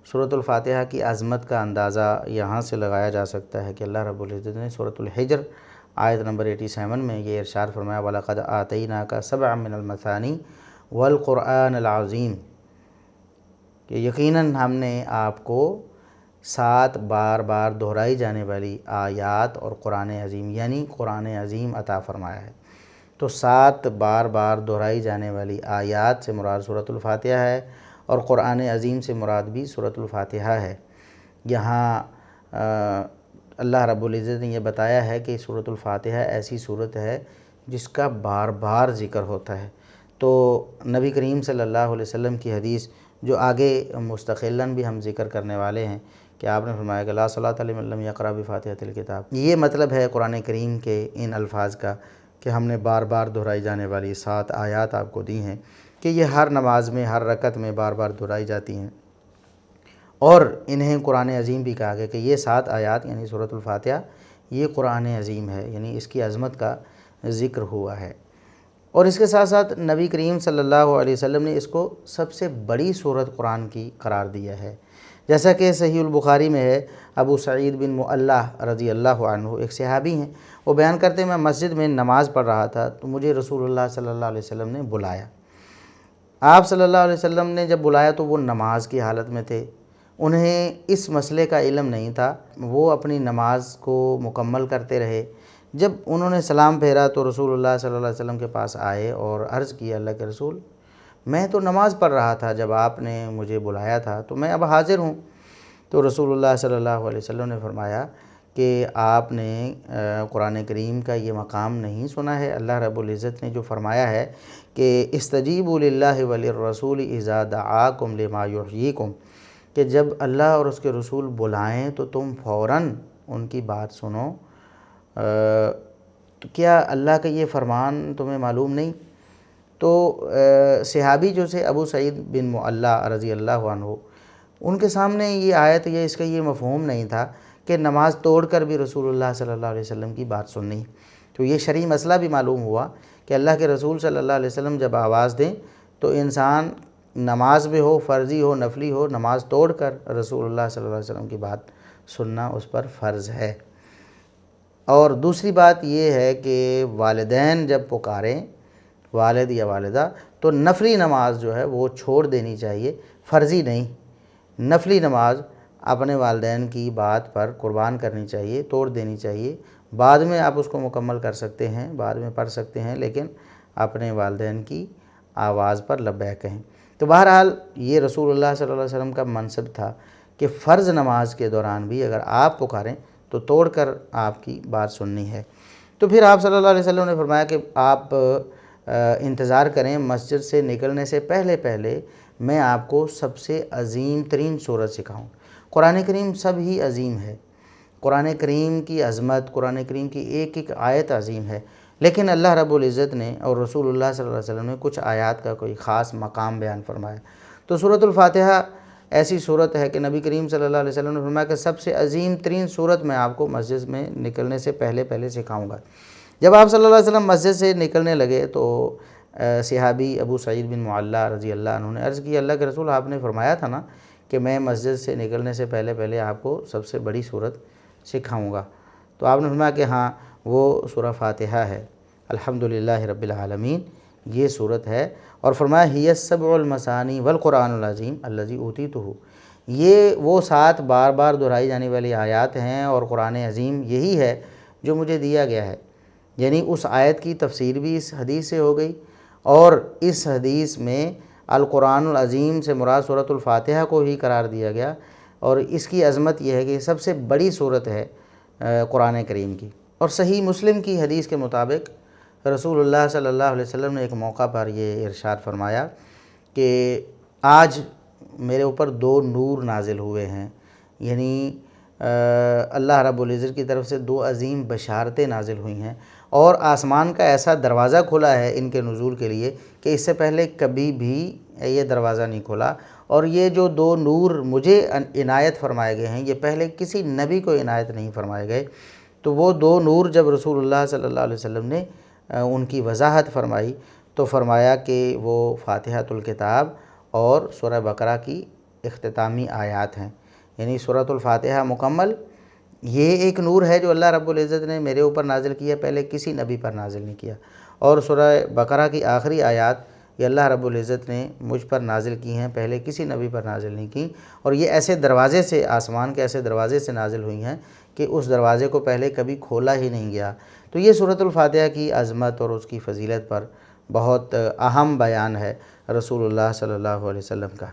سورۃ الفاتحہ کی عظمت کا اندازہ یہاں سے لگایا جا سکتا ہے کہ اللہ رب العزت نے سورۃ الحجر آیت نمبر 87 میں یہ ارشاد فرمایا وَلَقَدْ آتَيْنَاكَ سَبْعًا مِّنَ الْمَثَانِي وَالْقُرْآنَ الْعَظِيمِ، کہ یقیناً ہم نے آپ کو 7 بار بار دہرائی جانے والی آیات اور قرآن عظیم یعنی قرآن عظیم عطا فرمایا ہے۔ تو 7 بار بار دہرائی جانے والی آیات سے مراد سورۃ الفاتحہ ہے، اور قرآن عظیم سے مراد بھی سورۃ الفاتحہ ہے۔ یہاں اللہ رب العزت نے یہ بتایا ہے کہ سورۃ الفاتحہ ایسی صورت ہے جس کا بار بار ذکر ہوتا ہے۔ تو نبی کریم صلی اللہ علیہ وسلم کی حدیث جو آگے مستقلاً بھی ہم ذکر کرنے والے ہیں کہ آپ نے فرمایا کہ لا صلاۃ لمن لم یقرأ بفاتحۃ الکتاب، یہ مطلب ہے قرآن کریم کے ان الفاظ کا کہ ہم نے بار بار دہرائی جانے والی 7 آیات آپ کو دی ہیں کہ یہ ہر نماز میں ہر رکعت میں بار بار دہرائی جاتی ہیں، اور انہیں قرآن عظیم بھی کہا گیا کہ یہ 7 آیات یعنی سورۃ الفاتحہ یہ قرآن عظیم ہے، یعنی اس کی عظمت کا ذکر ہوا ہے۔ اور اس کے ساتھ ساتھ نبی کریم صلی اللہ علیہ وسلم نے اس کو سب سے بڑی سورت قرآن کی قرار دیا ہے، جیسا کہ صحیح البخاری میں ہے۔ ابو سعید بن معلّہ رضی اللہ عنہ ایک صحابی ہیں، وہ بیان کرتے ہیں میں مسجد میں نماز پڑھ رہا تھا تو مجھے رسول اللہ صلی اللہ علیہ وسلم نے بلایا۔ آپ صلی اللہ علیہ وسلم نے جب بلایا تو وہ نماز کی حالت میں تھے، انہیں اس مسئلے کا علم نہیں تھا، وہ اپنی نماز کو مکمل کرتے رہے۔ جب انہوں نے سلام پھیرا تو رسول اللہ صلی اللہ علیہ وسلم کے پاس آئے اور عرض کیا اللہ کے رسول، میں تو نماز پڑھ رہا تھا جب آپ نے مجھے بلایا تھا تو میں اب حاضر ہوں۔ تو رسول اللہ صلی اللہ علیہ وسلم نے فرمایا کہ آپ نے قرآن کریم کا یہ مقام نہیں سنا ہے؟ اللہ رب العزت نے جو فرمایا ہے کہ استجیبوا للہ وللرسول اذا دعاکم لما یحییکم، کہ جب اللہ اور اس کے رسول بلائیں تو تم فوراً ان کی بات سنو۔ تو کیا اللہ کا یہ فرمان تمہیں معلوم نہیں؟ تو صحابی جو سے ابو سعید بن معلّہ رضی اللہ عنہ، ان کے سامنے یہ آیت یا اس کا یہ مفہوم نہیں تھا کہ نماز توڑ کر بھی رسول اللہ صلی اللہ علیہ وسلم کی بات سننی۔ تو یہ شرعی مسئلہ بھی معلوم ہوا کہ اللہ کے رسول صلی اللہ علیہ وسلم جب آواز دیں تو انسان نماز میں ہو، فرضی ہو، نفلی ہو، نماز توڑ کر رسول اللہ صلی اللہ علیہ وسلم کی بات سننا اس پر فرض ہے۔ اور دوسری بات یہ ہے کہ والدین جب پکاریں، والد یا والدہ، تو نفلی نماز جو ہے وہ چھوڑ دینی چاہیے، فرضی نہیں۔ نفلی نماز اپنے والدین کی بات پر قربان کرنی چاہیے، توڑ دینی چاہیے۔ بعد میں آپ اس کو مکمل کر سکتے ہیں، بعد میں پڑھ سکتے ہیں، لیکن اپنے والدین کی آواز پر لبیک کہیں۔ تو بہرحال یہ رسول اللہ صلی اللہ علیہ وسلم کا منصب تھا کہ فرض نماز کے دوران بھی اگر آپ پکاریں تو توڑ کر آپ کی بات سننی ہے۔ تو پھر آپ صلی اللہ علیہ وسلم نے فرمایا کہ آپ انتظار کریں، مسجد سے نکلنے سے پہلے میں آپ کو سب سے عظیم ترین سورت سکھاؤں۔ قرآن کریم سب ہی عظیم ہے، قرآن کریم کی عظمت، قرآن کریم کی ایک ایک آیت عظیم ہے، لیکن اللہ رب العزت نے اور رسول اللہ صلی اللہ علیہ وسلم نے کچھ آیات کا کوئی خاص مقام بیان فرمایا۔ تو سورۃ الفاتحہ ایسی صورت ہے کہ نبی کریم صلی اللہ علیہ وسلم نے فرمایا کہ سب سے عظیم ترین صورت میں آپ کو مسجد میں نکلنے سے پہلے سکھاؤں گا۔ جب آپ صلی اللہ علیہ وسلم مسجد سے نکلنے لگے تو صحابی ابو سعید بن معلّہ رضی اللہ عنہ نے عرض کی اللہ کے رسول، آپ نے فرمایا تھا نا کہ میں مسجد سے نکلنے سے پہلے آپ کو سب سے بڑی صورت سکھاؤں گا۔ تو آپ نے فرمایا کہ ہاں وہ سورہ فاتحہ ہے، الحمدللہ رب العالمین یہ صورت ہے، اور فرمایا ہی السبع المثانی والقرآن العظیم الذی اوتیتہ، یہ وہ 7 بار بار دہرائی جانے والی آیات ہیں اور قرآن عظیم یہی ہے جو مجھے دیا گیا ہے۔ یعنی اس آیت کی تفسیر بھی اس حدیث سے ہو گئی، اور اس حدیث میں القرآن العظیم سے مراد سورۃ الفاتحہ کو ہی قرار دیا گیا، اور اس کی عظمت یہ ہے کہ سب سے بڑی صورت ہے قرآن کریم کی۔ اور صحیح مسلم کی حدیث کے مطابق رسول اللہ صلی اللہ علیہ وسلم نے ایک موقع پر یہ ارشاد فرمایا کہ آج میرے اوپر 2 نور نازل ہوئے ہیں، یعنی اللہ رب العزت کی طرف سے 2 عظیم بشارتیں نازل ہوئی ہیں، اور آسمان کا ایسا دروازہ کھلا ہے ان کے نزول کے لیے کہ اس سے پہلے کبھی بھی یہ دروازہ نہیں کھلا، اور یہ جو 2 نور مجھے عنایت فرمائے گئے ہیں یہ پہلے کسی نبی کو عنایت نہیں فرمائے گئے۔ تو وہ 2 نور جب رسول اللہ صلی اللہ علیہ وسلم نے ان کی وضاحت فرمائی تو فرمایا کہ وہ فاتحۃ الکتاب اور سورہ بقرہ کی اختتامی آیات ہیں، یعنی سورۃ الفاتحہ مکمل یہ ایک نور ہے جو اللہ رب العزت نے میرے اوپر نازل کیا، پہلے کسی نبی پر نازل نہیں کیا، اور سورہ بقرہ کی آخری آیات یہ اللہ رب العزت نے مجھ پر نازل کی ہیں، پہلے کسی نبی پر نازل نہیں کی، اور یہ ایسے دروازے سے، آسمان کے ایسے دروازے سے نازل ہوئی ہیں کہ اس دروازے کو پہلے کبھی کھولا ہی نہیں گیا۔ تو یہ سورۃ الفاتحہ کی عظمت اور اس کی فضیلت پر بہت اہم بیان ہے رسول اللہ صلی اللہ علیہ وسلم کا۔